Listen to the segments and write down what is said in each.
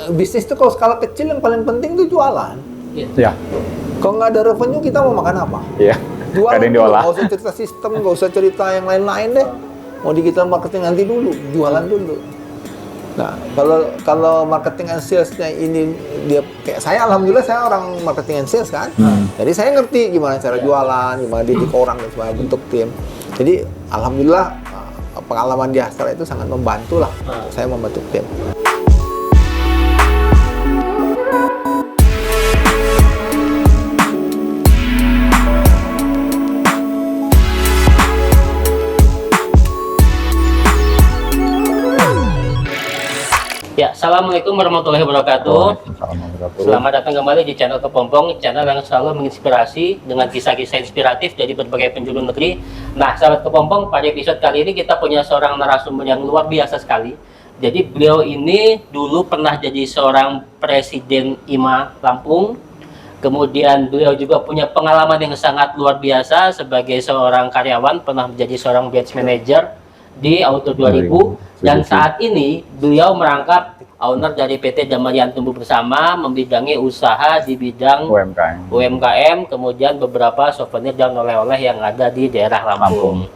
bisnis itu kalau skala kecil yang paling penting itu jualan. Iya. Kalau nggak ada revenue kita mau makan apa? Iya. Jualan Ada yang dulu, diolah. nggak usah cerita sistem, nggak usah cerita yang lain-lain deh. Mau digital marketing nanti dulu, jualan dulu. Nah, kalau marketing and sales-nya ini dia kayak saya, alhamdulillah saya orang marketing and sales kan. Jadi saya ngerti gimana cara jualan, gimana didik orang dan sebagainya, bentuk tim. Jadi alhamdulillah pengalaman di Astra itu sangat membantu lah saya membentuk tim. Ya, Assalamualaikum warahmatullahi wabarakatuh. Selamat datang kembali di channel Kepompong, channel yang selalu menginspirasi dengan kisah-kisah inspiratif dari berbagai penjuru negeri. Nah, sahabat Kepompong, pada episode kali ini kita punya seorang narasumber yang luar biasa sekali. Jadi beliau ini dulu pernah jadi seorang presiden IMA Lampung. Kemudian beliau juga punya pengalaman yang sangat luar biasa sebagai seorang karyawan, pernah menjadi seorang branch manager di Auto 2000. Dan saat ini beliau merangkap owner dari PT Damarian Tumbuh Bersama, membidangi usaha di bidang UMKM, kemudian beberapa souvenir dan oleh-oleh yang ada di daerah Lampung.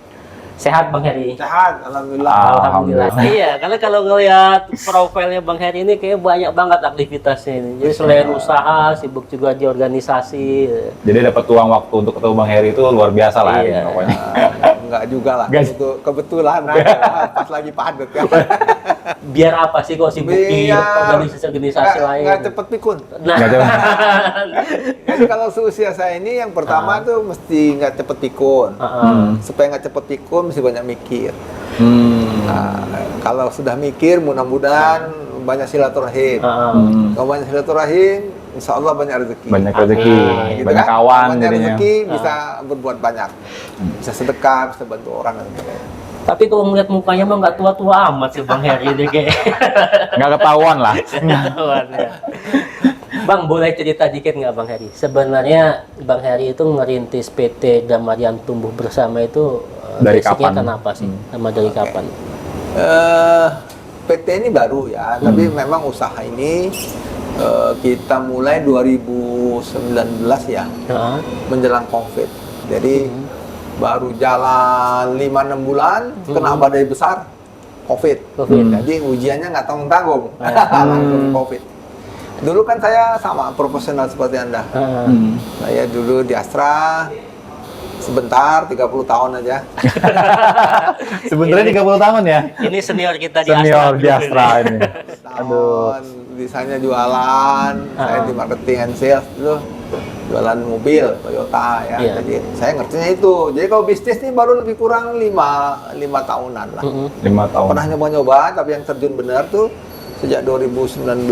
Sehat Bang Heri? Sehat, alhamdulillah. Alhamdulillah. Iya, karena kalau ngelihat profilnya Bang Heri ini kayak banyak banget aktivitasnya ini. Jadi selain usaha, sibuk juga di organisasi. Jadi dapat uang waktu untuk ketemu Bang Heri itu luar biasa lah. Iya. Pokoknya. Enggak juga lah, kebetulan pas lagi padat ya. Biar apa sih kok sibuk di organisasi-organisasi lain? Nggak cepet pikun. Nah, Jadi kalau seusia saya ini yang pertama tuh mesti nggak cepet pikun. Supaya nggak cepet pikun mesti banyak mikir. Nah, kalau sudah mikir mudah-mudahan banyak silaturahim. Kalau banyak silaturahim, insya Allah banyak rezeki. Banyak rezeki, Gitu banyak kan? kawan Banyak jadinya. rezeki bisa berbuat banyak. Bisa sedekah, bisa bantu orang dan sebagainya. tapi kalau ngeliat mukanya mah nggak tua-tua amat sih Bang Heri ini kayak. Nggak ketahuan lah. Ketahuan, ya. Bang, boleh cerita dikit nggak Bang Heri? Sebenarnya Bang Heri itu ngerintis PT Damarian Tumbuh Bersama itu Dari basicnya kapan? kenapa sih? Sama dari kapan? PT ini baru ya, tapi memang usaha ini kita mulai 2019 ya, menjelang COVID. Jadi baru jalan 5-6 bulan, kena badai besar, COVID. Jadi ujiannya nggak tanggung-tanggung, langsung COVID. Dulu kan saya sama profesional seperti Anda. Saya dulu di Astra, sebentar, 30 tahun aja. Sebenarnya 30 tahun ya. Ini senior kita di Senior Astra. di Astra ini. Tahun, misalnya jualan, saya di marketing and sales dulu, jualan mobil Toyota ya. Iya. Jadi saya ngertinya itu. Jadi kalau bisnis ini baru lebih kurang 5 tahunan lah. 5 tahun. Pernah nyoba-nyoba, tapi yang terjun benar tuh sejak 2019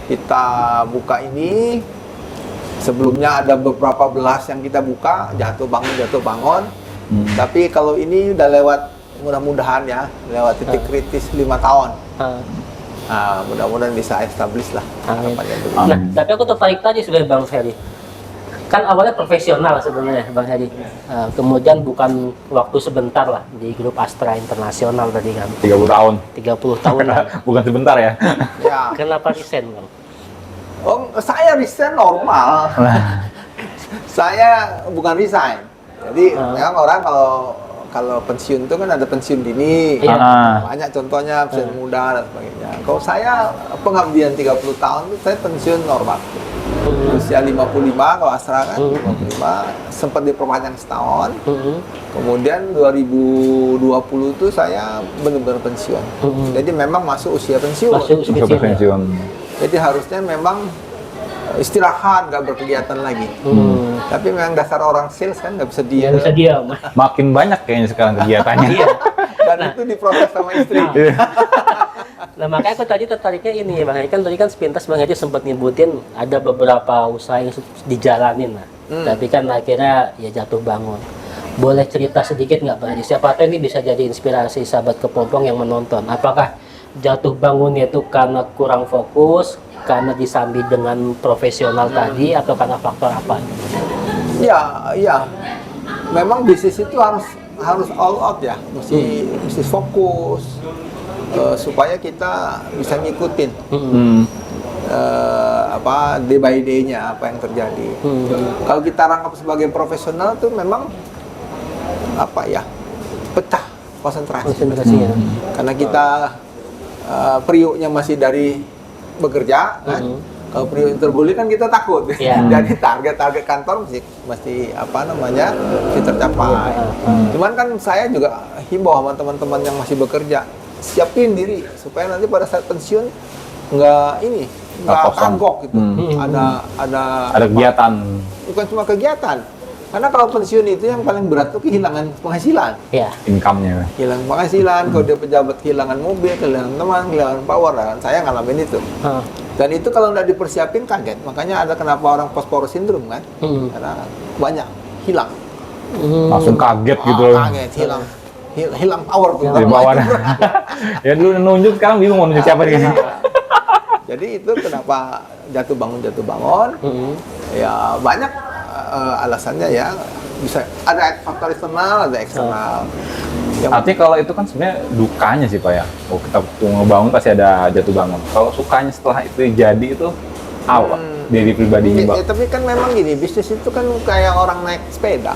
kita buka ini. Sebelumnya ada beberapa belas yang kita buka, jatuh bangun. Tapi kalau ini udah lewat, mudah-mudahan ya, lewat titik kritis 5 tahun. Nah, mudah-mudahan bisa establish lah. Amin. Harapannya begitu. Nah, tapi aku tertarik tadi sebenarnya Bang Heri. Kan awalnya profesional sebenarnya Bang Heri. Kemudian bukan waktu sebentar lah di grup Astra Internasional tadi kan. 30 tahun. 30 tahun lah. Bukan sebentar ya. Ya. Kenapa resign Bang? Oh, saya resign normal. Saya bukan resign. Jadi memang orang kalau pensiun itu kan ada pensiun dini. Iya. Banyak contohnya pensiun muda dan sebagainya. Kalau saya pengabdian 30 tahun itu saya pensiun normal. Usia 55 kalau Astra kan 55, sempat diperpanjang setahun. Kemudian 2020 itu saya benar-benar pensiun. Jadi memang masuk usia pensiun. Masuk usia Pensiun. Jadi harusnya memang istirahat, nggak berkegiatan lagi. Tapi memang dasar orang sales kan nggak bisa diam. Nggak bisa diam. Makin banyak kayaknya sekarang kegiatannya. Iya. Dan itu diproses sama istri. Nah, makanya aku tadi tertariknya ini Bang Heri, kan tadi kan sepintas Bang Heri sempat nyebutin ada beberapa usaha yang dijalanin lah. Tapi kan akhirnya ya jatuh bangun. Boleh cerita sedikit nggak Bang Heri? Siapa tahu ini bisa jadi inspirasi sahabat Kepompong yang menonton. Apakah jatuh bangunnya itu karena kurang fokus, karena disambi dengan profesional tadi, atau karena faktor apa? Ya. Memang bisnis itu harus all out ya, mesti fokus. supaya kita bisa ngikutin Hmm. day by day-nya apa yang terjadi. Kalau kita rangkap sebagai profesional tuh memang pecah konsentrasinya. Karena kita periuknya masih dari bekerja kan. Kalau periuk terguling kan kita takut. Jadi target kantor mesti mesti tercapai. Cuman kan saya juga himbau sama teman-teman yang masih bekerja, siapin diri supaya nanti pada saat pensiun nggak kagok gitu. Ada Kegiatan. Bukan cuma kegiatan. Karena kalau pensiun itu yang paling berat tuh kehilangan penghasilan. Income-nya. Hilang penghasilan, kalau dia pejabat kehilangan mobil, kehilangan teman, kehilangan power. Dan saya ngalamin itu. Dan itu kalau nggak dipersiapin kaget. Makanya ada kenapa orang post-power syndrome kan? Karena banyak hilang. Langsung kaget gitu. Kaget, hilang power. Ya dulu nunjuk, sekarang bingung mau nunjuk siapa nih. Jadi itu kenapa jatuh bangun. Ya banyak alasannya ya. Bisa ada faktor internal, ada eksternal. Artinya kalau itu kan sebenarnya dukanya sih Pak ya. Oh, kita ngebangun pasti ada jatuh bangun. Kalau sukanya setelah itu jadi itu apa? Diri pribadinya Pak. Tapi kan memang gini, bisnis itu kan kayak orang naik sepeda.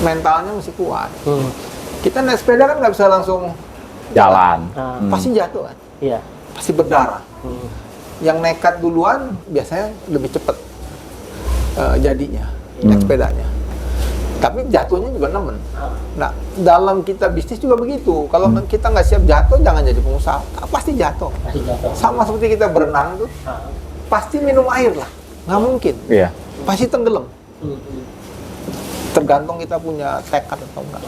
Mentalnya mesti kuat. Kita naik sepeda kan nggak bisa langsung Jalan. Pasti jatuh kan. Pasti berdarah. Yang nekat duluan biasanya lebih cepat jadinya naik sepedanya. Tapi jatuhnya juga nemen. Nah, dalam kita bisnis juga begitu. Kalau kita nggak siap jatuh, jangan jadi pengusaha. Pasti jatuh. Sama seperti kita berenang tuh, pasti minum air lah. Nggak mungkin. Pasti tenggelam. Tergantung kita punya tekad atau enggak.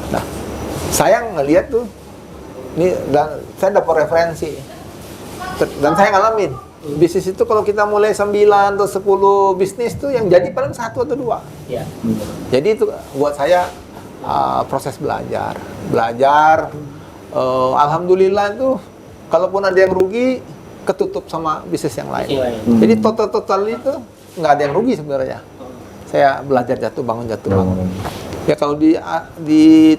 Nah, saya ngelihat tuh, dan saya dapat referensi. Dan saya ngalamin. Bisnis itu kalau kita mulai 9 atau 10 bisnis tuh yang jadi paling 1 atau 2. Jadi itu buat saya proses belajar. Alhamdulillah itu kalaupun ada yang rugi ketutup sama bisnis yang lain. Jadi total itu nggak ada yang rugi sebenarnya. Saya belajar jatuh bangun. Ya kalau di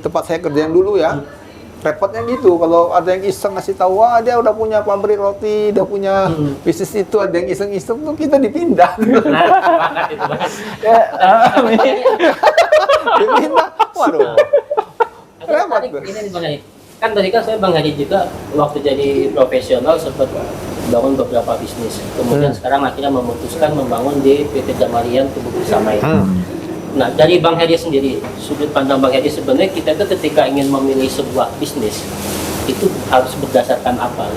tempat saya kerja yang dulu ya, repotnya gitu. Kalau ada yang iseng ngasih tahu, wah dia udah punya pabrik roti, udah punya bisnis itu, ada yang iseng-iseng tuh kita dipindah. Dipindah, waduh. Repot tuh. Ini Bang Hadi. Kan tadi kan saya Bang Hadi juga waktu jadi profesional sempat bangun beberapa bisnis. Kemudian sekarang akhirnya memutuskan membangun di PT Damarian Tubuh Bersama itu. Nah, dari Bang Hadi sendiri, sudut pandang Bang Hadi sebenarnya kita itu ketika ingin memilih sebuah bisnis itu harus berdasarkan apa?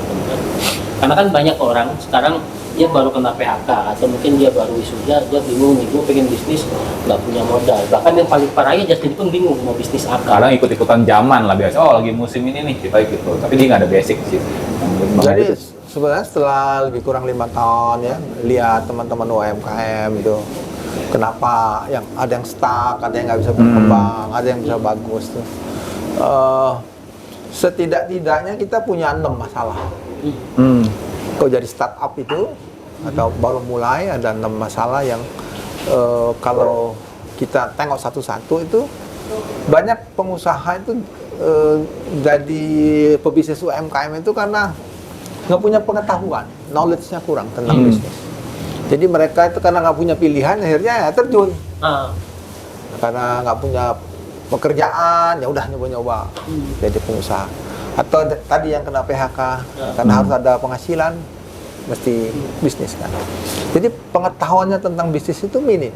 Karena kan banyak orang sekarang dia baru kena PHK atau mungkin dia baru wisuda, dia bingung nih, gue pengen bisnis nggak punya modal. Bahkan yang paling parahnya Justin pun bingung mau bisnis apa. Kadang ikut-ikutan zaman lah biasa. Oh lagi musim ini nih kita ikut tuh. Tapi dia nggak ada basic sih. Jadi sebenarnya setelah lebih kurang 5 tahun ya, lihat teman-teman UMKM itu. Kenapa yang ada yang stuck, ada yang nggak bisa berkembang, ada yang bisa bagus tuh. Setidak-tidaknya kita punya 6 masalah. Kalau jadi startup itu atau baru mulai ada 6 masalah yang kalau kita tengok satu-satu itu banyak pengusaha itu jadi pebisnis UMKM itu karena nggak punya pengetahuan, knowledge-nya kurang tentang bisnis. Jadi mereka itu karena nggak punya pilihan, akhirnya ya terjun. Karena nggak punya pekerjaan, ya udah nyoba-nyoba jadi pengusaha. Atau tadi yang kena PHK, karena harus ada penghasilan, mesti bisnis kan. Jadi pengetahuannya tentang bisnis itu minim.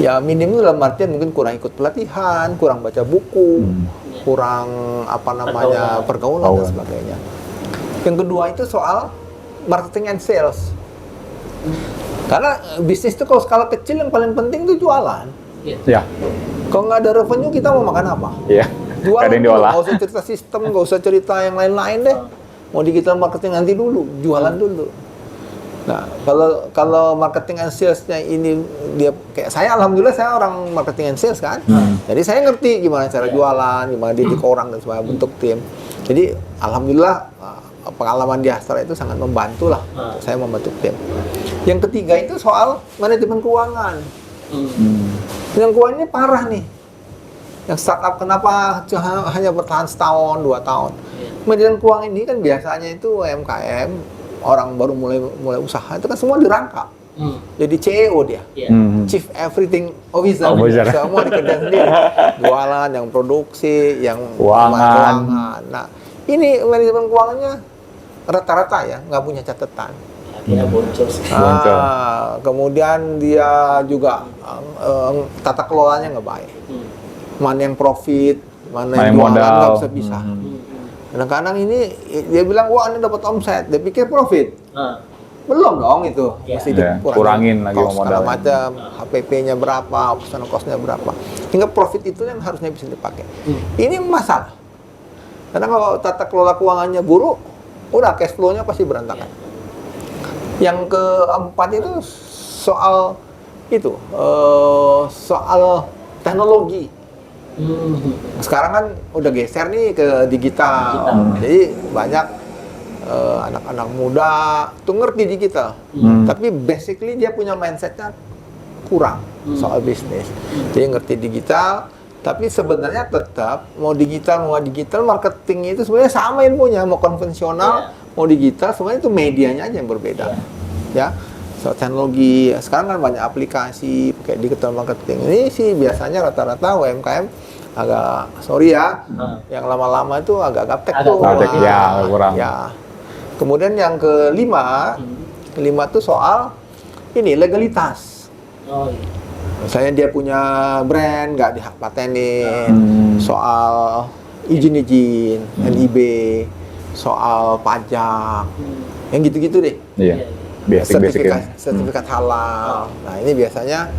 Ya minim itu dalam artian mungkin kurang ikut pelatihan, kurang baca buku, kurang pergaulan dan sebagainya. Yang kedua itu soal marketing and sales. Karena bisnis itu kalau skala kecil yang paling penting itu jualan. Kalau nggak ada revenue kita mau makan apa? Jualan dulu, nggak usah cerita sistem, nggak usah cerita yang lain-lain deh. Mau digital marketing nanti dulu, jualan dulu. Nah, kalau marketing and sales-nya ini dia kayak saya, alhamdulillah saya orang marketing and sales kan. Jadi saya ngerti gimana cara jualan, gimana didik orang dan sebagainya, bentuk tim. Jadi alhamdulillah pengalaman di Astra itu sangat membantu lah untuk saya membentuk tim. Yang ketiga itu soal manajemen keuangan. Yang keuangan ini parah nih. Yang startup kenapa hanya bertahan setahun, 2 tahun? Iya. Manajemen keuangan ini kan biasanya itu UMKM, orang baru mulai usaha itu kan semua dirangkap. Jadi CEO dia. Iya. Chief Everything Officer. Officer. Semua dikerjain sendiri. Jualan, yang produksi, yang Keuangan. Nah, ini manajemen keuangannya rata-rata ya nggak punya catatan. Akhirnya boncos. Boncos. Kemudian dia juga tata kelolanya nggak baik. Mana yang profit, mana yang jualan modal. nggak bisa pisah. Kadang-kadang ini dia bilang wah ini dapat omset, dia pikir profit. Belum dong itu, Ya. mesti Ya, kurangin lagi cost segala modalnya. macam, HPP-nya berapa, operational cost-nya berapa. Hingga profit itu yang harusnya bisa dipakai. Ini masalah. Karena kalau tata kelola keuangannya buruk, udah cash flow-nya pasti berantakan. Yang keempat itu soal soal teknologi. Sekarang kan udah geser nih ke digital. Jadi banyak anak-anak muda tuh ngerti digital, tapi basically dia punya mindsetnya kurang soal bisnis. Dia ngerti digital, tapi sebenarnya tetap mau digital marketing itu sebenarnya sama ilmunya, mau konvensional mau digital sebenarnya itu medianya aja yang berbeda. Ya, soal teknologi sekarang kan banyak aplikasi kayak digital marketing. Ini sih biasanya rata-rata UMKM agak sorry ya, yang lama-lama itu agak gaptek tuh. Gaptek, ya, kurang. Ya. Kemudian yang kelima tuh soal ini legalitas. Oh, iya. Misalnya dia punya brand nggak dipatenin, soal izin, NIB, soal pajak, yang gitu-gitu deh. Iya. Basic-basic ya. Sertifikat halal. Nah ini biasanya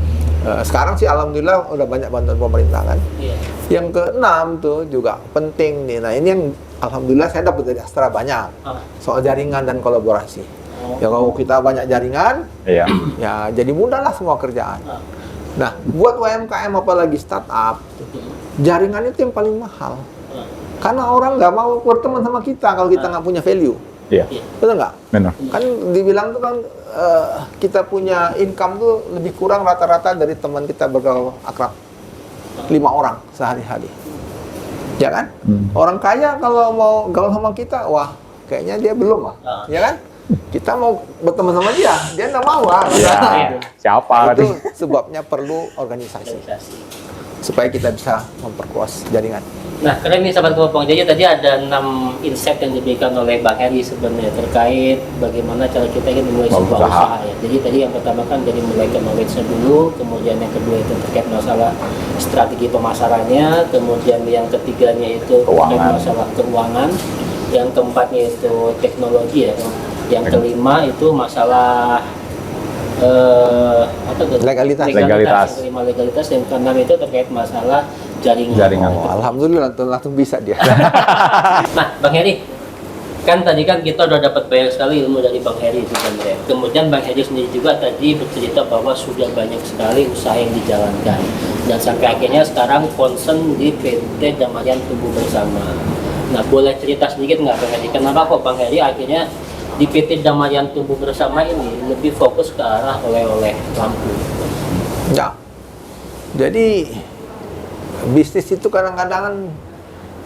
sekarang sih alhamdulillah udah banyak bantuan pemerintah kan. Iya. Yang keenam tuh juga penting nih. Nah ini yang alhamdulillah saya dapat dari Astra banyak soal jaringan dan kolaborasi. Ya kalau kita banyak jaringan, Iya. ya jadi mudah lah semua kerjaan. Nah buat UMKM apalagi startup, jaringan itu yang paling mahal. Karena orang nggak mau berteman sama kita kalau kita nggak punya value. Iya. Betul nggak? Benar. Kan dibilang tuh kan kita punya income tuh lebih kurang rata-rata dari teman kita bergaul akrab 5 orang sehari-hari. Ya kan? Orang kaya kalau mau gaul sama kita, wah kayaknya dia belum lah. Ya kan? Kita mau berteman sama dia nggak mau lah. Ya. Siapa Itu tadi? sebabnya perlu organisasi supaya kita bisa memperkuat jaringan. Nah, keren nih sahabat Kepompong. Jadi tadi ada 6 insight yang diberikan oleh Bang Heri sebenarnya terkait bagaimana cara kita ingin memulai sebuah usaha ya. Jadi tadi yang pertama kan dari mulai ke knowledge-nya dulu, kemudian yang kedua itu terkait masalah strategi pemasarannya, kemudian yang ketiganya itu terkait masalah keuangan, yang keempatnya itu teknologi ya, yang kelima itu masalah Legalitas. Yang kelima legalitas, yang keenam itu terkait masalah jaringan. Oh, alhamdulillah langsung bisa dia. Nah, Bang Heri, kan tadi kan kita udah dapat banyak sekali ilmu dari Bang Heri sebenarnya. Kemudian Bang Heri sendiri juga tadi bercerita bahwa sudah banyak sekali usaha yang dijalankan dan sampai akhirnya sekarang concern di PT Damarian Tumbuh Bersama. Nah, boleh cerita sedikit nggak Bang Heri? Kenapa kok Bang Heri akhirnya di PT Damarian Tumbuh Bersama ini lebih fokus ke arah oleh-oleh lampu? Ya. Jadi bisnis itu kadang-kadang kan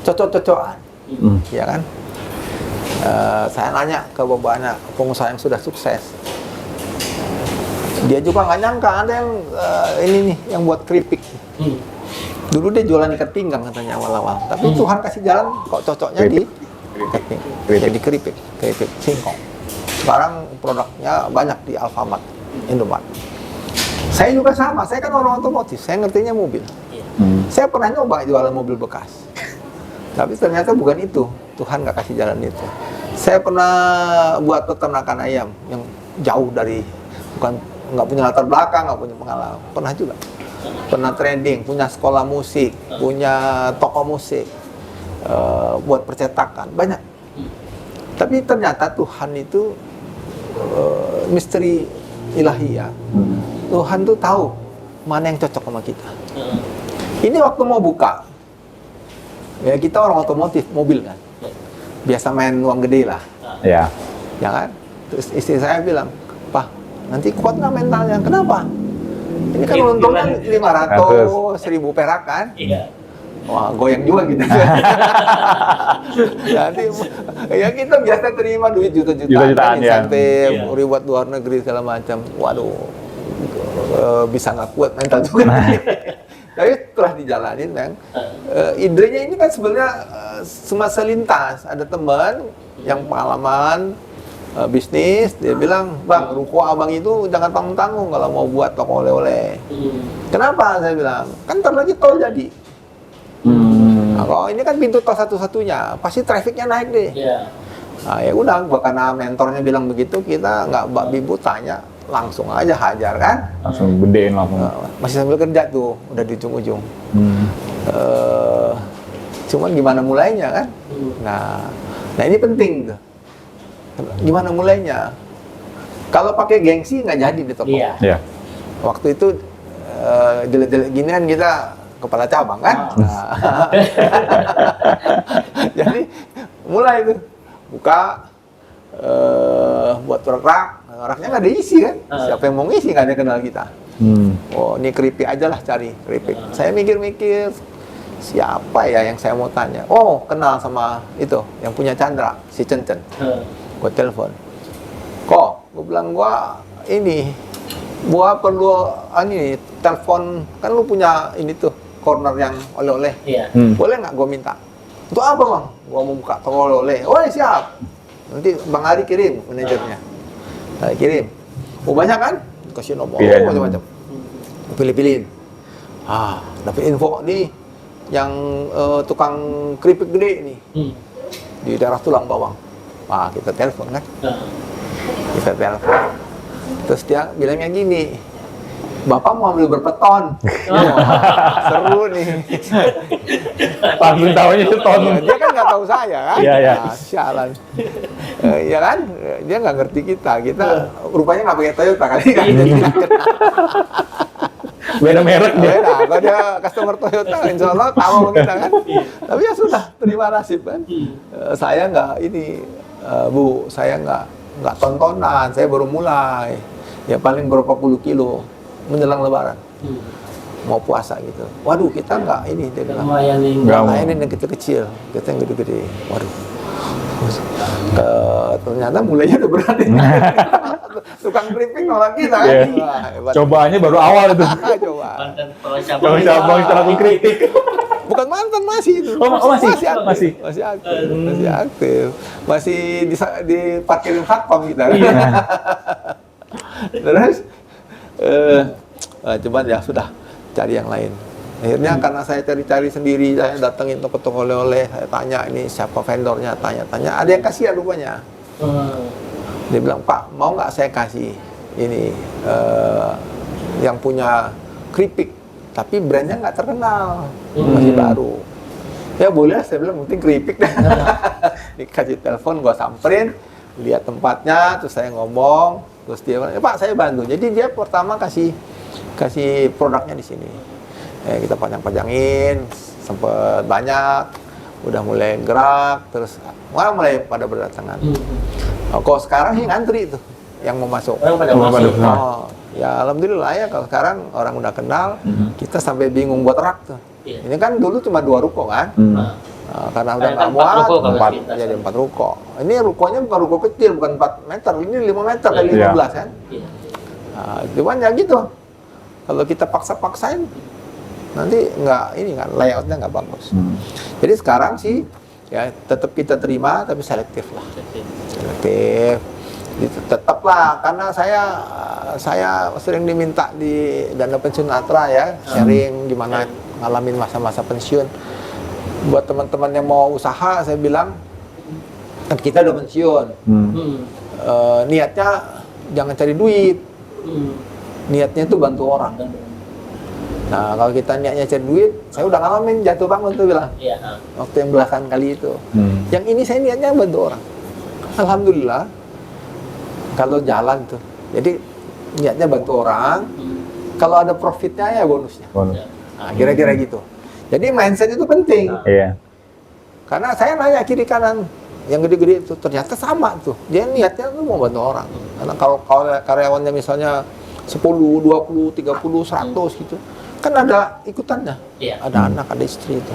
cocok-cocokan, ya kan? Saya nanya ke beberapa pengusaha yang sudah sukses, dia juga nggak nyangka ada yang ini nih yang buat keripik. Dulu dia jualan ikat pinggang katanya awal-awal, tapi Tuhan kasih jalan kok cocoknya di jadi keripik singkong. Sekarang produknya banyak di Alfamart, Indomaret. Saya juga sama, saya kan orang otomotif, saya ngertinya mobil. Saya pernah nyoba jualan mobil bekas, tapi ternyata bukan itu. Tuhan nggak kasih jalan itu. Saya pernah buat peternakan ayam yang jauh dari, nggak punya latar belakang, nggak punya pengalaman. Pernah juga. Pernah trading, punya sekolah musik, punya toko musik, buat percetakan, banyak. Tapi ternyata Tuhan itu misteri ilahi ya. Tuhan tuh tahu mana yang cocok sama kita. Ini waktu mau buka, ya kita orang otomotif, mobil kan, biasa main uang gede lah, ya kan. Terus istri saya bilang, Pak, nanti kuat nggak mentalnya? Kenapa? Ini kan untungnya 500, 1000 perak kan? wah goyang juga gitu. Nanti ya kita biasa terima duit juta-jutaan insentif, Iya. reward luar negeri segala macam. Waduh, bisa nggak kuat mental juga. Tapi setelah dijalanin, Bang, idenya ini kan sebenarnya semasa lintas. Ada teman yang pengalaman bisnis, dia bilang, Bang, ruko abang itu jangan tanggung-tanggung kalau mau buat toko oleh-oleh. Kenapa? Saya bilang, kan ntar lagi tol jadi. Nah, kalau ini kan pintu tol satu-satunya, pasti trafficnya naik deh. Iya. Nah ya udah, karena mentornya bilang begitu, kita nggak bibu tanya, langsung aja hajar kan. Langsung gedein langsung. Masih sambil kerja tuh, udah di ujung-ujung. Cuman gimana mulainya kan? Nah ini penting tuh. Gimana mulainya? Kalau pakai gengsi nggak jadi di toko. Iya. Iya. Waktu itu jelek-jelek ginian kita kepala cabang kan. Nah. Jadi mulai tuh buka buat raknya nggak ada isi kan. Siapa yang mau ngisi, nggak ada yang kenal kita. Oh ini keripik aja lah, cari keripik. Saya mikir-mikir siapa ya yang saya mau tanya. Oh kenal sama itu yang punya Chandra, si Cen-Cen. Gue telepon, kok, gue bilang gua perlu ini telepon, kan lu punya ini tuh corner yang oleh-oleh, Iya. boleh nggak gue minta? Untuk apa bang? Gua mau buka toko oleh-oleh. Oh siap. Nanti Bang Ari kirim manajernya. Saya kirim. Oh banyak kan? Kasih nomor, macam-macam. Pilih-pilihin. Dapat info nih yang tukang keripik gede nih di daerah Tulang Bawang. Wah, kita telepon kan? Kita telepon. Terus dia bilangnya gini, Bapak mau ambil berapa ton? Seru nih. Langsung tahunya itu ton. Dia kan nggak tahu saya kan? Iya, iya. Nah, sialan. Ya kan? Dia nggak ngerti kita. Kita rupanya nggak pakai Toyota kali kan? Jadi nggak kenal. Beda merek dia. Beda. Kalau dia customer Toyota, insya Allah tahu sama kita kan? Tapi ya sudah, terima nasib kan? Saya nggak ini, Bu, saya nggak tontonan. Saya baru mulai. Ya paling berapa puluh kilo menjelang Lebaran. Mau puasa gitu. Waduh, kita nggak ini, dia bilang. Nggak layanin yang kecil-kecil, kita yang gede-gede. Waduh. Ternyata mulainya udah berani. Tukang keripik nolak kita kan. Yeah. Wah, hebat. Cobaannya baru awal itu. Coba. Coba cabang terapi kritik. Bukan mantan, masih itu. Oh, masih? aktif. Masih? Masih aktif. Masih aktif. Masih di parkirin satpam kita. Terus cuman ya sudah cari yang lain. Akhirnya karena saya cari-cari sendiri, saya datengin toko-toko oleh-oleh, saya tanya ini siapa vendornya, tanya-tanya. Ada yang kasihan rupanya. Dia bilang, Pak, mau nggak saya kasih ini yang punya keripik, tapi brandnya nggak terkenal, masih baru. Ya boleh, saya bilang penting keripik deh. Dikasih telepon, gua samperin, lihat tempatnya, terus saya ngomong, terus dia bilang, Pak saya bantu. Jadi dia pertama kasih produknya di sini. Kita panjang-panjangin, sempet banyak, udah mulai gerak, terus mulai pada berdatangan. Kok sekarang sih ngantri tuh yang mau masuk. Orang pada masuk. Oh, ya alhamdulillah ya kalau sekarang orang udah kenal, kita sampai bingung buat rak tuh. Iya. Ini kan dulu cuma 2 ruko kan, karena udah nggak Empat ruko muat, kalau kita. jadi 4 ruko. Ini rukonya bukan ruko kecil, bukan 4 meter, ini 5 meter kali 15 kan. Iya. Nah, cuman ya gitu, kalau kita paksa-paksain, nanti layoutnya nggak bagus. Jadi sekarang sih ya tetap kita terima tapi selektif lah. Selektif. Tetaplah karena saya sering diminta di dana pensiun Atra ya, sharing gimana ngalamin masa-masa pensiun. Buat teman-teman yang mau usaha, saya bilang kan kita udah pensiun. Niatnya jangan cari duit. Niatnya itu bantu orang. Nah, kalau kita niatnya cari duit, saya udah ngalamin jatuh bangun tuh bilang. Iya. Waktu yang belasan kali itu. Yang ini saya niatnya bantu orang. Alhamdulillah. Kalau jalan tuh. Jadi niatnya bantu orang. Kalau ada profitnya ya bonusnya. Nah, kira-kira gitu. Jadi mindset itu penting. Iya. Karena saya nanya kiri kanan. Yang gede-gede itu ternyata sama tuh. Dia niatnya tuh mau bantu orang. Karena kalau karyawannya misalnya 10, 20, 30, 100 gitu. kan ada ikutannya. Iya. Ada anak, ada istri itu.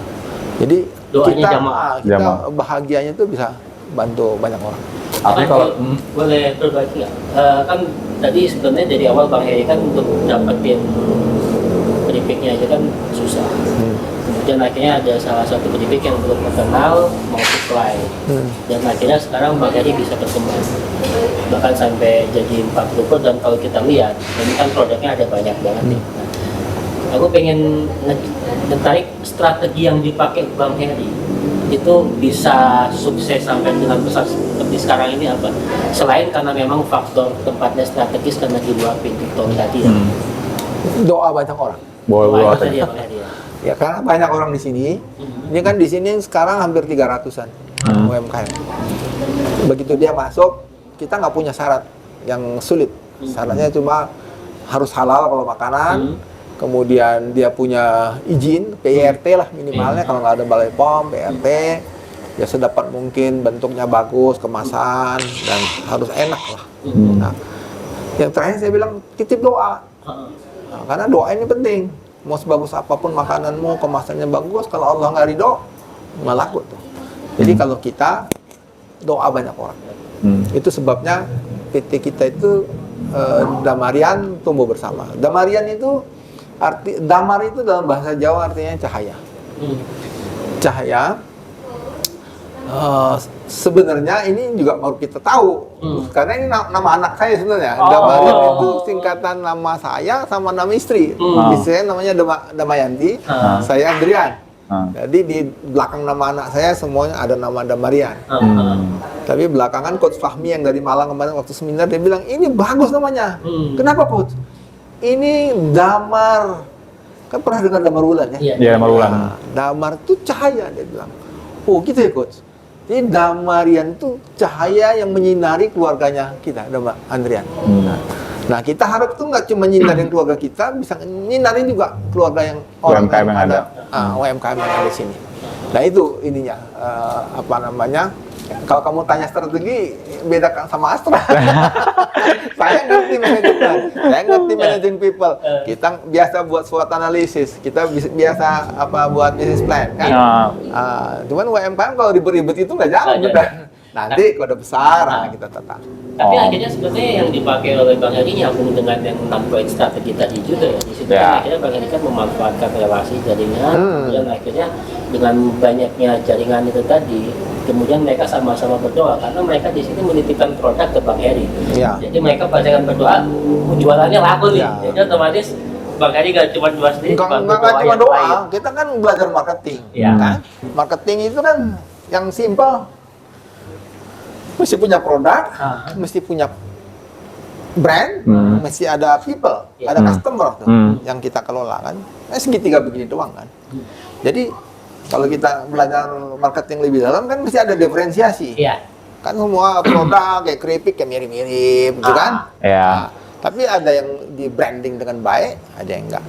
Jadi Doanya kita jamaah. kita bahagianya itu bisa bantu banyak orang. Tapi kalau boleh berbagi nggak? Kan tadi sebenarnya dari awal Bang Heri kan untuk dapetin pendifiknya aja kan susah. Kemudian akhirnya ada salah satu pendidik yang belum terkenal mau supply. Dan akhirnya sekarang Bang Heri bisa berkembang. Bahkan sampai jadi 4 ruko, dan kalau kita lihat, ini kan produknya ada banyak banget nih. Nah, aku pengen tertarik strategi yang dipakai Bang Heri itu bisa sukses sampai dengan besar seperti sekarang ini apa? Selain karena memang faktor tempatnya strategis karena di luar pintu tol tadi ya. Doa banyak orang. boleh Tadi ya Bang Heri ya. Ya karena banyak orang di sini. Ini kan di sini sekarang hampir 300-an UMKM. Begitu dia masuk, kita nggak punya syarat yang sulit. Syaratnya cuma harus halal kalau makanan. Kemudian dia punya izin PIRT lah minimalnya, kalau nggak ada balai POM, PIRT. Ya sedapat mungkin bentuknya bagus, kemasan, dan harus enak lah. Nah, yang terakhir saya bilang titip doa. Nah, karena doa ini penting. Mau sebagus apapun makananmu, kemasannya bagus, kalau Allah nggak ridho, nggak laku tuh. Jadi kalau kita doa banyak orang. Itu sebabnya PT kita itu Damarian tumbuh bersama. Damarian itu damar itu dalam bahasa Jawa artinya cahaya. Cahaya. Sebenarnya ini juga baru kita tahu, karena ini nama anak saya sebenarnya. Damarian itu singkatan nama saya sama nama istri. Istri saya namanya Damayanti, saya Andrian. Jadi di belakang nama anak saya semuanya ada nama Damarian. Tapi belakangan Coach Fahmi yang dari Malang kemarin waktu seminar dia bilang ini bagus namanya. Kenapa Coach? Ini damar, kan pernah dengar damar bulan ya? Iya, damar bulan. Nah, damar itu cahaya dia bilang. Oh gitu ya Coach. Jadi Damarian itu cahaya yang menyinari keluarganya kita, Andrian. Nah kita harap tuh nggak cuma nyinarin keluarga kita, bisa nyinarin juga keluarga yang orang UMKM yang ada. UMKM yang ada di sini. Nah itu ininya apa namanya? Kalau kamu tanya strategi, bedakan sama Astra. Saya ngerti manajemen, saya ngerti managing people. Kita biasa buat SWOT analisis, kita biasa apa buat business plan kan. Cuman UMKM kalau ribet-ribet itu nggak jalan udah. Nanti kalau udah besar, kita tata. Tapi akhirnya sebenarnya yang dipakai oleh Bang Heri nyambung dengan yang 6 poin strategi tadi juga ya. Di situ kan akhirnya Bang Heri kan memanfaatkan relasi jaringan, kemudian akhirnya dengan banyaknya jaringan itu tadi, kemudian mereka sama-sama berdoa karena mereka di sini menitipkan produk ke Bang Heri. Jadi mereka pasangan berdoa, jualannya laku nih. Jadi otomatis Bang Heri gak cuma doa sendiri, nggak cuma doa, kita kan belajar marketing. Kan? Marketing itu kan yang simpel. Mesti punya produk, mesti punya brand, mesti ada people, ada customer tuh, yang kita kelola kan. Segitiga begini doang kan. Jadi kalau kita belajar marketing lebih dalam kan mesti ada diferensiasi. Kan semua produk kayak keripik kayak mirip-mirip gitu kan. Nah, tapi ada yang di branding dengan baik, ada yang enggak.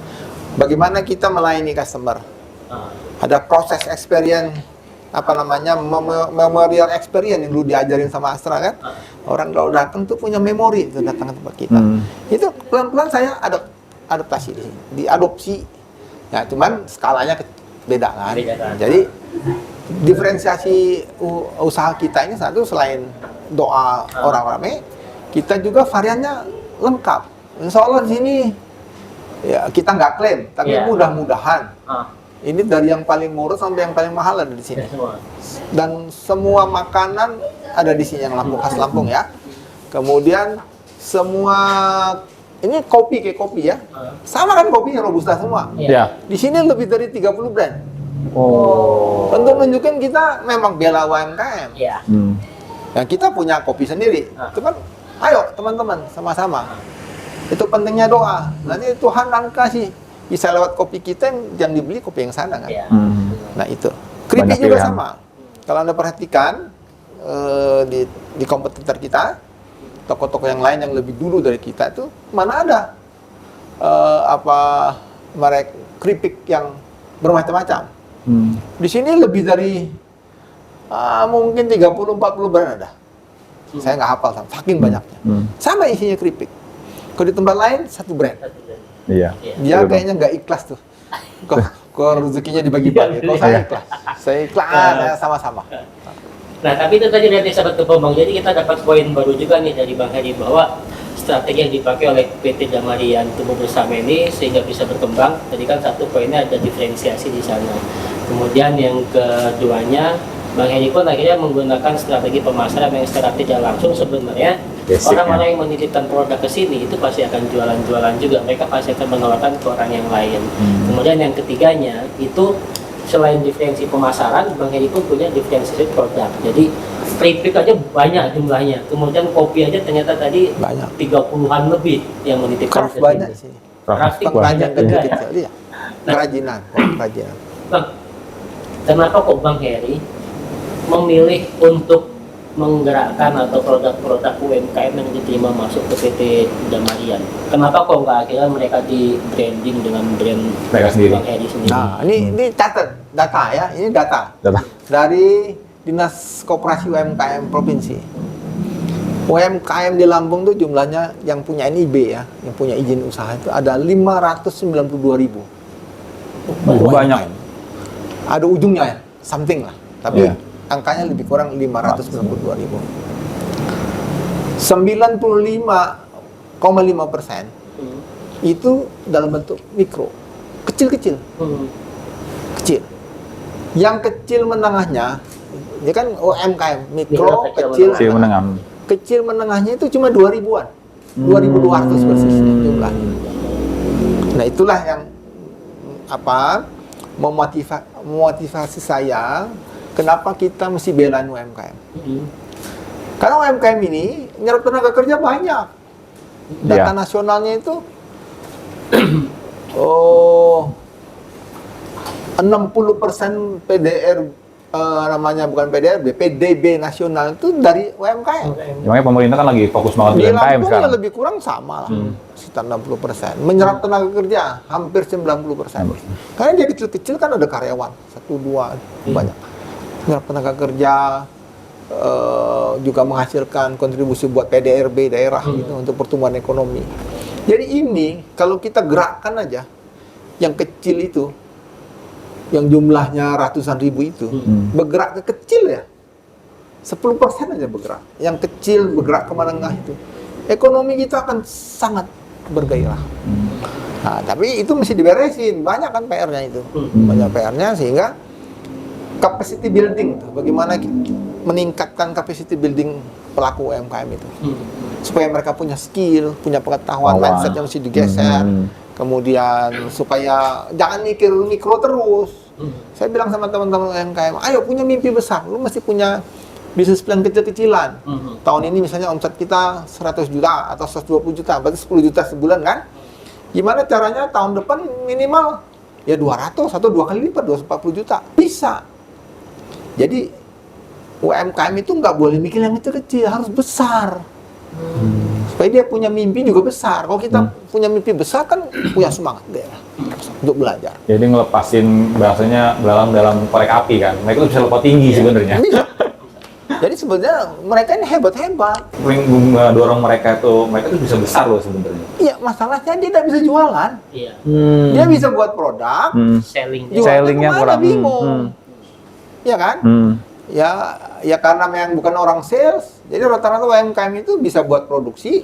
Bagaimana kita melayani customer? Ada proses experience, apa namanya, memorial experience yang dulu diajarin sama Astra kan. Orang kalau datang tuh punya memori itu datang ke tempat kita. Itu pelan-pelan saya adaptasi di sini, diadopsi. Ya cuman skalanya beda kan. Jadi diferensiasi usaha kita ini satu, selain doa orang rame, kita juga variannya lengkap. Insya Allah di sini ya kita nggak klaim, tapi mudah-mudahan. Ini dari yang paling murah sampai yang paling mahal ada di sini. Dan semua makanan ada di sini yang khas Lampung ya. Kemudian semua ini kopi kayak kopi ya. Sama kan kopi robusta semua. Di sini lebih dari 30 brand. Untuk menunjukkan kita memang bela UMKM. Yang kita punya kopi sendiri. Cuman ayo teman-teman sama-sama. Itu pentingnya doa. Nanti Tuhan akan kasih. Bisa lewat kopi kita yang dibeli kopi yang sana kan. Nah itu. Keripik juga sama. Kalau Anda perhatikan di kompetitor kita, toko-toko yang lain yang lebih dulu dari kita itu mana ada merek keripik yang bermacam-macam. Di sini lebih dari mungkin 30-40 brand ada. Saya nggak hafal saking banyaknya. Sama isinya keripik. Kalau di tempat lain satu brand. Iya. Dia Betul, Bang. kayaknya nggak ikhlas tuh. Kok rezekinya dibagi-bagi. Kalau saya ikhlas. Saya ikhlas, saya sama-sama. Nah, tapi itu tadi dari sahabat Kepompong. Jadi kita dapat poin baru juga nih dari Bang Heri bahwa strategi yang dipakai oleh PT Damarian Tumbuh Bersama ini sehingga bisa berkembang. Tadi kan satu poinnya ada diferensiasi di sana. Kemudian yang keduanya, Bang Heri pun akhirnya menggunakan strategi pemasaran yang secara tidak langsung sebenarnya Basic, orang-orang yang menitipkan produk ke sini itu pasti akan jualan-jualan juga. Mereka pasti akan menawarkan ke orang yang lain. Kemudian yang ketiganya itu selain diferensi pemasaran, Bang Heri pun punya diferensiasi produk. Jadi keripik aja banyak jumlahnya. Kemudian kopi aja ternyata tadi Banyak. 30-an lebih yang menitipkan Craft ke banyak sini. sih. Crafting Pengrajin banyak juga ya. kecil-kecil. Iya. Kerajinan. Kerajinan. Bang, kenapa kok Bang Heri memilih untuk menggerakkan atau produk-produk UMKM yang diterima masuk ke PT Damarian? Kenapa kok nggak akhirnya mereka di branding dengan brand Mereka sendiri. Bang Heri sendiri? Nah, ini catat data ya. Ini data Data. dari Dinas Koperasi UMKM Provinsi. UMKM di Lampung tuh jumlahnya yang punya NIB ya, yang punya izin usaha itu ada 592.000. Banyak. Ada ujungnya ya, something lah. Tapi Iya. angkanya lebih kurang 592.000. 95,5% Hmm. itu dalam bentuk mikro, kecil-kecil, kecil. Yang kecil menengahnya, ya kan UMKM, mikro, kecil, Kecil menengah. kecil menengahnya itu cuma 2.000-an, 2.200 persisnya jumlahnya. Nah itulah yang memotivasi saya kenapa kita mesti belain UMKM. Karena UMKM ini nyerap tenaga kerja banyak. Data nasionalnya itu 60% PDR namanya bukan PDRB, PDB nasional itu dari UMKM. Makanya pemerintah kan lagi fokus banget Di di UMKM Lampung ya sekarang. lebih kurang sama lah, sekitar 60%. Menyerap tenaga kerja hampir 90%. Karena dia kecil-kecil kan ada karyawan, 1-2 banyak. Menyerap tenaga kerja, juga menghasilkan kontribusi buat PDRB daerah gitu, untuk pertumbuhan ekonomi. Jadi ini kalau kita gerakkan aja yang kecil itu, yang jumlahnya ratusan ribu itu, bergerak ke kecil ya, 10% aja bergerak. Yang kecil bergerak ke menengah itu, ekonomi kita akan sangat bergairah. Nah, tapi itu mesti diberesin, banyak kan PR-nya itu, banyak PR-nya, sehingga capacity building, bagaimana meningkatkan capacity building pelaku UMKM itu, supaya mereka punya skill, punya pengetahuan, mindset yang mesti digeser. Kemudian supaya jangan mikir mikro terus. Saya bilang sama teman-teman UMKM, ayo punya mimpi besar. Lu mesti punya bisnis plan kecil-kecilan. Tahun ini misalnya omset kita 100 juta atau 120 juta, berarti 10 juta sebulan kan? Gimana caranya tahun depan minimal ya 200 atau 2 kali lipat, 240 juta. Bisa. Jadi UMKM itu nggak boleh mikir yang kecil-kecil, harus besar. Supaya dia punya mimpi juga besar. Kalau kita punya mimpi besar kan punya semangat deh untuk belajar. Jadi ngelepasin bahasanya dalam korek api kan. Mereka tuh bisa lompat tinggi sebenarnya. Jadi sebenarnya mereka ini hebat-hebat. Dorong mereka tuh bisa besar loh sebenarnya. Iya, masalahnya dia tidak bisa jualan. Iya. Dia bisa buat produk, Selling. Sellingnya kemana kurang. bingung. Iya kan? Ya karena memang bukan orang sales, jadi rata-rata UMKM itu bisa buat produksi,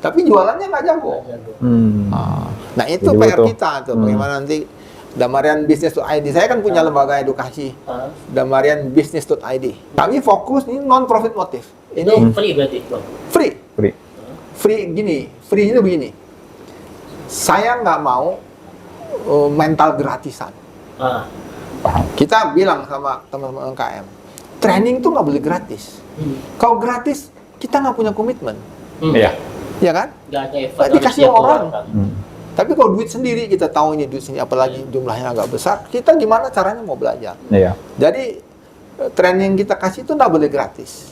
tapi jualannya nggak jago. Nah itu Jadi PR butuh. kita tuh, bagaimana nanti Damarian Business.id. Saya kan punya lembaga edukasi, Damarian Business.id. Kami fokus ini non-profit motif. Itu Ini free berarti, Bang? free. Free. Free gini, free itu begini. Saya nggak mau mental gratisan. Kita bilang sama teman-teman UMKM, training tuh nggak boleh gratis. Kalau gratis, kita nggak punya komitmen. Iya. Ya kan? Nggak ada effort Dikasih harus dia orang. keluarkan. Tapi kalau duit sendiri, kita tahu ini duit sendiri, apalagi jumlahnya agak besar, kita gimana caranya mau belajar? Iya. Jadi, training yang kita kasih itu nggak boleh gratis.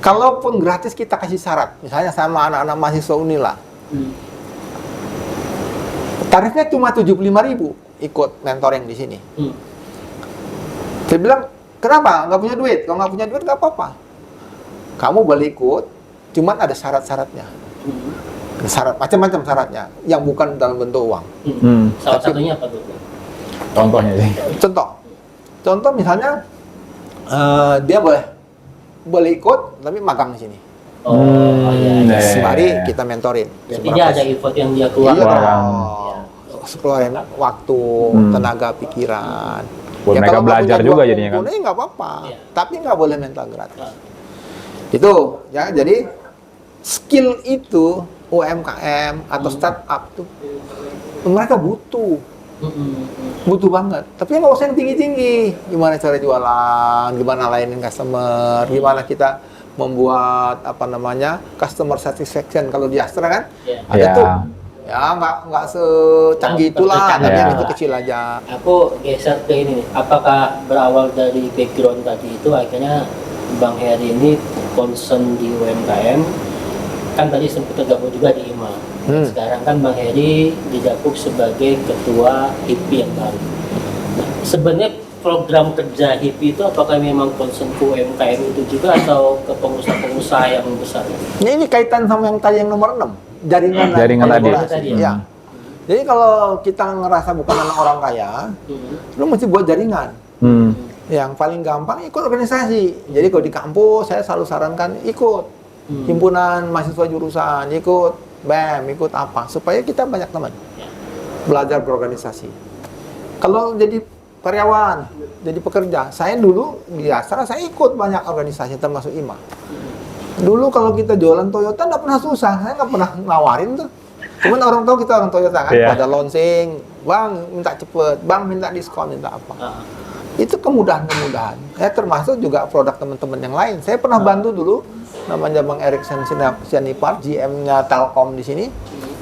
Kalaupun gratis, kita kasih syarat. Misalnya sama anak-anak mahasiswa Unila. Tarifnya cuma 75.000 ikut mentoring di sini. Saya bilang, kenapa? Nggak punya duit? Kalau nggak punya duit, nggak apa-apa. Kamu boleh ikut, cuman ada syarat-syaratnya. Syarat macam-macam syaratnya yang bukan dalam bentuk uang. Salah Tapi- satunya apa tuh? Contohnya sih. Contoh misalnya dia boleh ikut tapi magang di sini. Oh, iya. Sembari kita mentorin. Berarti dia ada effort yang dia keluarkan. Iya Keluarkan. dong. Keluarin waktu, tenaga, pikiran. Buat mereka kalau nggak belajar punya juga dua jadinya kan. mumpuni, nggak apa-apa. Iya. Tapi nggak boleh mental gratis. Ah. Itu ya, jadi skill itu UMKM atau startup tuh mereka butuh banget. Tapi nggak usah yang tinggi-tinggi. Gimana cara jualan, gimana layanin customer, gimana kita membuat customer satisfaction. Kalau di Astra kan Iya. ada Iya. tuh, ya nggak secanggih itulah, tapi Iya. yang itu kecil aja. Aku geser ke ini nih. Apakah berawal dari background tadi itu akhirnya Bang Heri ini concern di UMKM? Kan tadi sempat tergabung juga di IMA. Sekarang kan Bang Heri didapuk sebagai ketua HIPI yang baru. Nah, sebenarnya program kerja HIPI itu apakah memang concern ke UMKM itu juga atau ke pengusaha-pengusaha yang besar? Ini kaitan sama yang tadi yang nomor 6, jaringan Jaringan tadi. kolaborasi. Ya. Jadi kalau kita ngerasa bukan anak orang kaya, lu mesti buat jaringan. Yang paling gampang ikut organisasi. Jadi kalau di kampus saya selalu sarankan ikut himpunan mahasiswa jurusan, ikut BEM, ikut apa, supaya kita banyak teman. Belajar berorganisasi. Kalau jadi karyawan, jadi pekerja, saya dulu di Astra saya ikut banyak organisasi termasuk IMA. Dulu kalau kita jualan Toyota nggak pernah susah, saya nggak pernah nawarin tuh. Cuman orang tahu kita orang Toyota kan, Iya. pada launching, bang minta cepet, bang minta diskon, minta apa. Itu kemudahan-kemudahan. Ya termasuk juga produk teman-teman yang lain. Saya pernah bantu dulu, namanya Bang Erikson Sianipar, GM-nya Telkom di sini.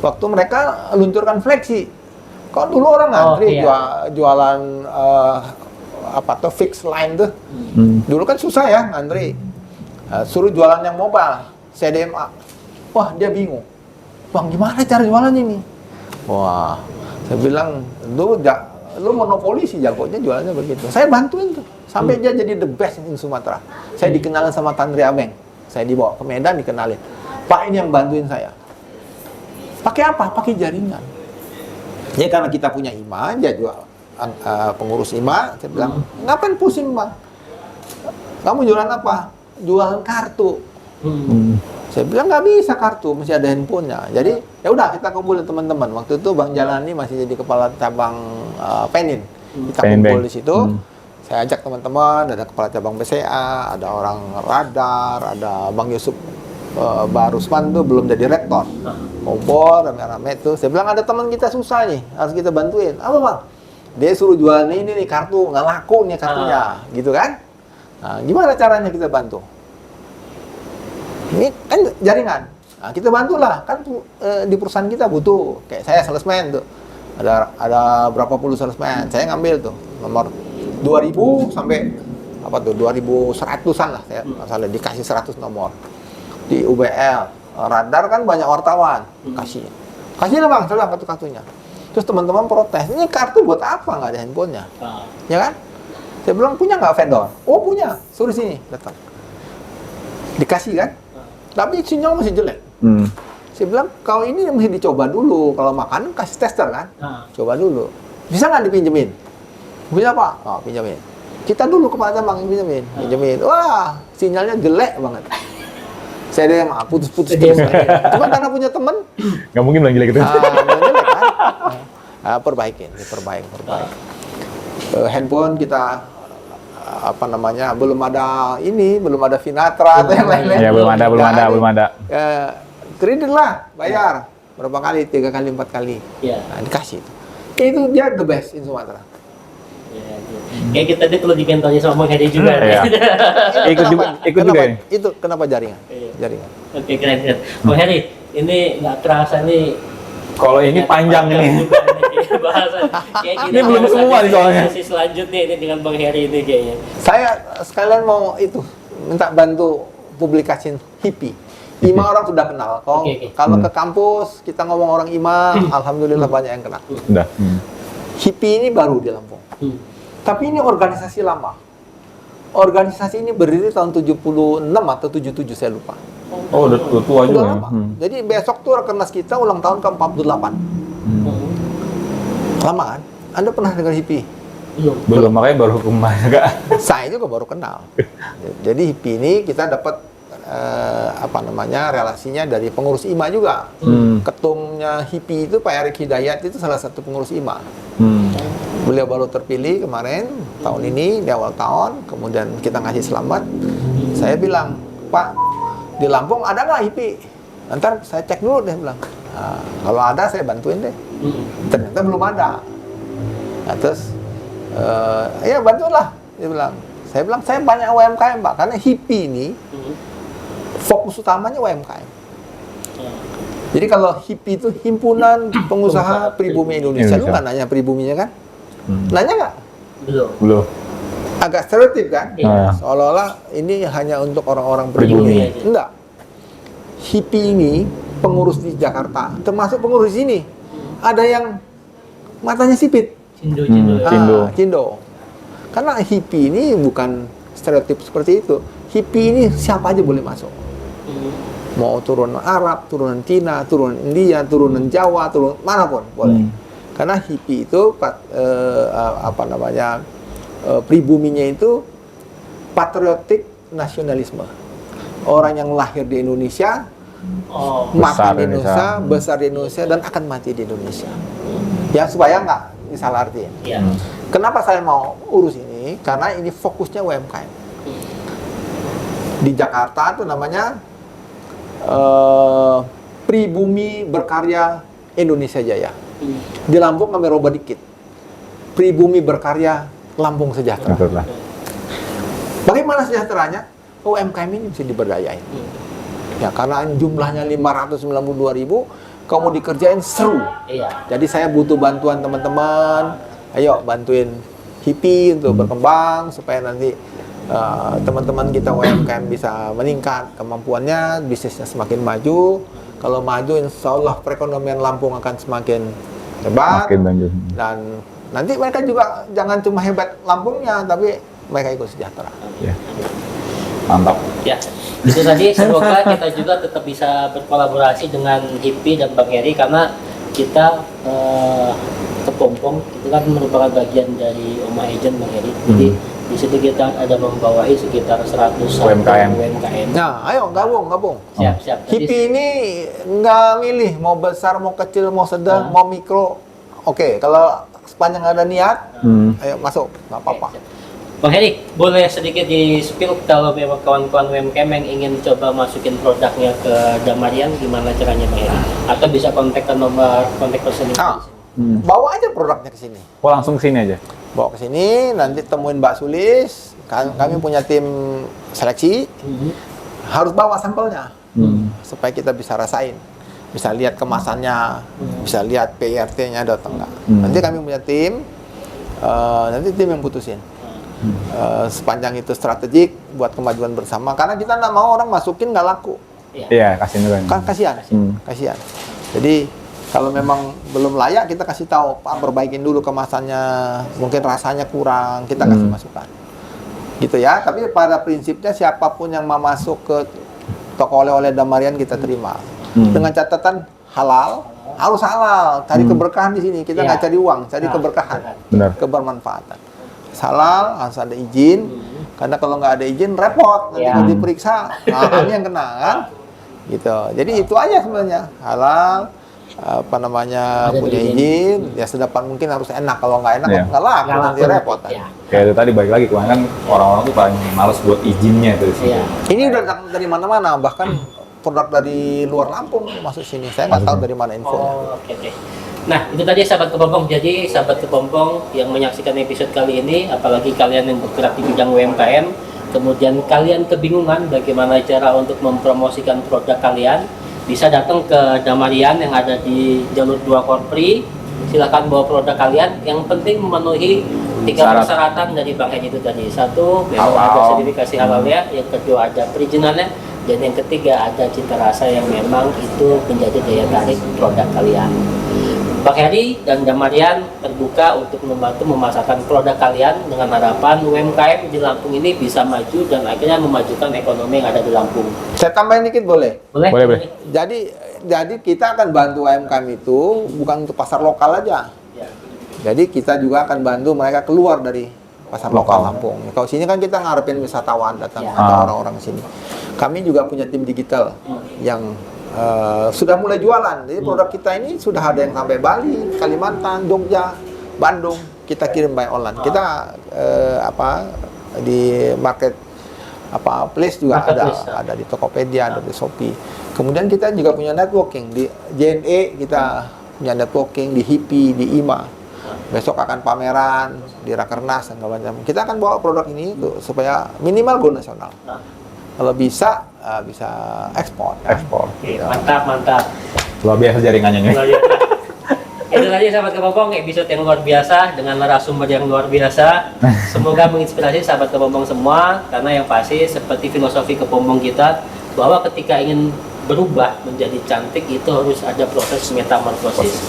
Waktu mereka luncurkan Flexi. Kok dulu orang ngantri jualan fix line tuh. Dulu kan susah ya ngantri. Suruh jualan yang mobile, CDMA. Wah, dia bingung. Bang, gimana cara jualan ini? Wah, saya bilang, lu monopoli sih jagonya jualannya begitu. Saya bantuin tuh sampai dia jadi the best in Sumatera. Saya dikenalin sama Tandri Abeng. Saya dibawa ke Medan dikenalin. Pak, ini yang bantuin saya. Pakai apa? Pakai jaringan. Jadi karena kita punya IMA, dia jual pengurus IMA. Saya bilang, ngapain pusing bang? Kamu jualan apa? Jualan kartu. Saya bilang nggak bisa kartu, masih ada handphonenya. Jadi ya udah kita kumpulin teman-teman. Waktu itu Bang Jalani masih jadi kepala cabang Penin. Kita kumpul di situ. Saya ajak teman-teman, ada kepala cabang BCA, ada orang radar, ada Bang Yusuf Barusman tuh belum jadi rektor. Kumpul rame-rame tuh. Saya bilang ada teman kita susah nih, harus kita bantuin. Apa bang? Dia suruh jualan ini nih kartu, nggak laku nih kartunya, gitu kan? Nah, gimana caranya kita bantu? Ini kan jaringan. Nah, kita bantulah, kan di perusahaan kita butuh. Kayak saya salesman tuh. Ada berapa puluh salesman. Saya ngambil tuh nomor 2000 sampai 2100-an lah saya masalah dikasih 100 nomor. Di UBL, radar kan banyak wartawan. Kasih lah bang, saya bilang kartu-kartunya. Terus teman-teman protes, ini kartu buat apa nggak ada handphonenya? Ya kan? Saya bilang punya nggak vendor? Oh punya, suruh sini datang. Dikasih kan? Tapi sinyal masih jelek. Saya bilang, kalau ini mesti dicoba dulu. Kalau makan, kasih tester kan? Coba dulu. Bisa nggak dipinjemin? Bisa pak? Oh, pinjemin. Kita dulu kepala cabang pinjemin. Wah, sinyalnya jelek banget. Saya ada yang putus-putus terus. Cuma karena punya temen, Nggak mungkin bilang gila gitu. jelek kan? Perbaiki. Handphone kita belum ada Finatra atau yang lain-lain. Ya belum ada. Kredit lah, bayar berapa kali, 3 kali, 4 kali. Nah, dikasih. Itu dia the best in Sumatera. Kayak kita dia perlu dikentonya sama Bang Heri juga. Ikut juga ya? Itu kenapa jaringan? Jaringan. Oke, keren. Bang Heri, ini nggak terasa nih. Kalau ini panjang ini. Ini belum semua nih soalnya. Sesi selanjutnya ini dengan Bang Heri ini kayaknya. Saya sekalian mau minta bantu publikasin HIPI. IMA orang sudah kenal. Kalau ke kampus kita ngomong orang IMA, alhamdulillah banyak yang kenal. Udah. HIPI ini baru di Lampung. Tapi ini organisasi lama. Organisasi ini berdiri tahun 76 atau 77 saya lupa. Oh, udah tua Udah juga ya. lama. Jadi besok tuh rakernas kita ulang tahun ke-48. Lama kan? Anda pernah dengar HIPI? Belum, makanya baru kemarin agak. Saya juga baru kenal. Jadi HIPI ini kita dapat relasinya dari pengurus IMA juga. Ketumnya HIPI itu Pak Erick Hidayat itu salah satu pengurus IMA. Beliau baru terpilih kemarin tahun ini di awal tahun, kemudian kita ngasih selamat. Saya bilang, Pak, di Lampung ada nggak HIPI? Ntar saya cek dulu deh, bilang. Nah, kalau ada saya bantuin deh. Ternyata belum ada. Nah, terus ya bantulah, dia bilang. Saya bilang saya banyak UMKM, Pak, karena HIPI ini fokus utamanya UMKM. Jadi kalau HIPI itu Himpunan Pengusaha Pribumi Indonesia, lu nggak nanya pribuminya kan? Nanya nggak? Belum. Agak stereotip kan? Iya. Seolah-olah ini hanya untuk orang-orang pribumi. Pribumi aja. Enggak. HIPI ini pengurus di Jakarta, termasuk pengurus di sini. Ada yang matanya sipit. Cindo. Cindo. Karena HIPI ini bukan stereotip seperti itu. HIPI ini siapa aja boleh masuk. Mau turunan Arab, turunan Cina, turunan India, turunan Jawa, turunan manapun boleh. Karena HIPI itu pribuminya itu patriotik nasionalisme. Orang yang lahir di Indonesia, mati di Indonesia, besar di Indonesia, dan akan mati di Indonesia. Ya supaya nggak disalah artiin. Ya. Kenapa saya mau urus ini? Karena ini fokusnya UMKM. Di Jakarta itu namanya Pribumi Berkarya Indonesia Jaya. Di Lampung kami robah dikit. Pribumi Berkarya Lampung Sejahtera. Bagaimana sejahteranya? UMKM ini bisa diberdayain. Ya, karena jumlahnya 592.000, kamu dikerjain seru. Iya. Jadi saya butuh bantuan teman-teman. Ayo bantuin HIPI untuk berkembang supaya nanti teman-teman kita UMKM bisa meningkat kemampuannya, bisnisnya semakin maju. Kalau maju, insya Allah perekonomian Lampung akan semakin hebat. Dan nanti mereka juga jangan cuma hebat Lampungnya, tapi mereka ikut sejahtera. Ya. Mantap. Ya, itu tadi semoga kita juga tetap bisa berkolaborasi dengan HIPI dan Bang Heri karena kita Kepompong itu kan merupakan bagian dari Oma Agent Bang Heri. Jadi di situ kita ada membawahi sekitar 100 UMKM. Nah, ayo gabung. Siap. HIPI ini nggak milih mau besar, mau kecil, mau sedang, mau mikro. Oke, kalau sepanjang ada niat, ayo masuk, nggak apa-apa. Siap. Bang Heri, boleh sedikit di-spill kalau memang kawan-kawan UMKM yang ingin coba masukin produknya ke Damarian, gimana caranya Bang Heri? Atau bisa kontak ke nomor kontak person di sini? Bawa aja produknya ke sini. Oh, langsung ke sini aja? Bawa ke sini, nanti temuin Mbak Sulis. Kami punya tim seleksi. Harus bawa sampelnya. Supaya kita bisa rasain. Bisa lihat kemasannya, bisa lihat PRT-nya ada atau enggak. Nanti kami punya tim, nanti tim yang putusin. Sepanjang itu strategik buat kemajuan bersama. Karena kita nggak mau orang masukin nggak laku. Iya, kasihan juga. Kan kasihan. Jadi kalau memang belum layak, kita kasih tahu, Pak, perbaikin dulu kemasannya, mungkin rasanya kurang, kita kasih masukan. Gitu ya. Tapi pada prinsipnya siapapun yang mau masuk ke toko oleh-oleh Damarian kita terima. Dengan catatan halal, harus halal. Cari keberkahan di sini. Kita nggak cari uang, cari keberkahan, kebermanfaatan. Halal, harus ada izin. Karena kalau nggak ada izin repot, nanti kalau diperiksa, kami yang kena kan. Gitu. Jadi itu aja sebenarnya, halal, punya izin, ya sedapat mungkin harus enak. Kalau nggak enak, nggak laku, nanti repot. Kayak itu tadi balik lagi, kemarin kan orang-orang tuh paling males buat izinnya itu. Ini udah datang dari mana-mana, bahkan produk dari luar Lampung masuk sini. Saya nggak tahu dari mana infonya. Oke. Nah, itu tadi sahabat Kepompong. Jadi sahabat Kepompong yang menyaksikan episode kali ini, apalagi kalian yang bergerak di bidang UMKM, kemudian kalian kebingungan bagaimana cara untuk mempromosikan produk kalian, bisa datang ke Damarian yang ada di jalur 2 Korpri. Silakan bawa produk kalian. Yang penting memenuhi 3 persyaratan dari Bang Heri itu tadi. 1, memang ada sertifikasi halalnya. Yang kedua, ada perizinannya. Dan yang ketiga, ada cita rasa yang memang itu menjadi daya tarik produk kalian. Bang Heri dan Damarian terbuka untuk membantu memasarkan produk kalian dengan harapan UMKM di Lampung ini bisa maju dan akhirnya memajukan ekonomi yang ada di Lampung. Saya tambahin dikit boleh? Boleh? Boleh. Jadi kita akan bantu UMKM itu bukan untuk pasar lokal aja. Ya. Jadi kita juga akan bantu mereka keluar dari pasar lokal Lampung. Kalau sini kan kita ngarepin wisatawan datang Ya. atau orang-orang sini. Kami juga punya tim digital yang sudah mulai jualan. Jadi produk kita ini sudah ada yang sampai Bali, Kalimantan, Jogja, Bandung. Kita kirim by online. Kita di market place juga ada di Tokopedia, ada di Shopee. Kemudian kita juga punya networking di JNE, kita punya networking di HIPI, di IMA. Besok akan pameran di Rakernas dan segala macam. Kita akan bawa produk ini tuh supaya minimal go nasional. Kalau bisa ekspor. Oke, mantap. Luar biasa jaringannya nih. Itu tadi sahabat Kepompong, episode yang luar biasa dengan narasumber yang luar biasa. Semoga menginspirasi sahabat Kepompong semua, karena yang pasti seperti filosofi Kepompong kita bahwa ketika ingin berubah menjadi cantik itu harus ada proses metamorfosis.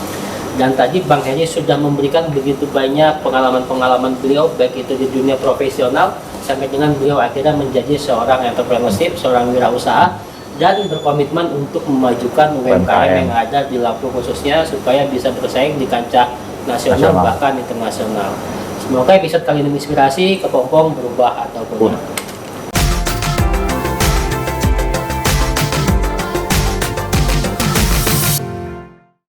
Dan tadi Bang Heri sudah memberikan begitu banyak pengalaman-pengalaman beliau, baik itu di dunia profesional sampai dengan beliau akhirnya menjadi seorang entrepreneurship, seorang wirausaha, dan berkomitmen untuk memajukan UMKM yang ada di Lampung khususnya supaya bisa bersaing di kancah nasional bahkan internasional. Semoga episode kali ini menginspirasi Kepompong berubah ataupun